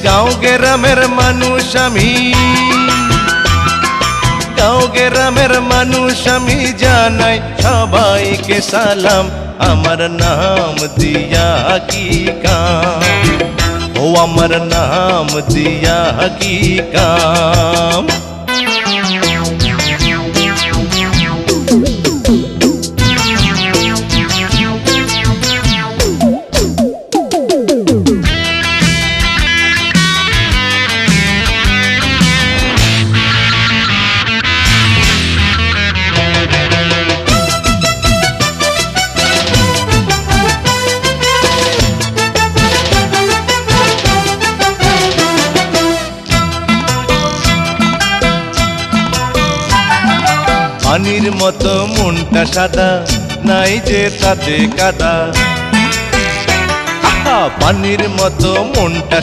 গাঁও গ্রামের মানুষ আমি, গাঁও গ্রামের মানুষ আমি জানাই সবাইকে সালাম। আমার নাম দিয়া কি কাম, ও আমার নাম দিয়া কি কাম। পানির মতো মনটা সাদা, নাই যে তাতে কাদা। পানির মতো মনটা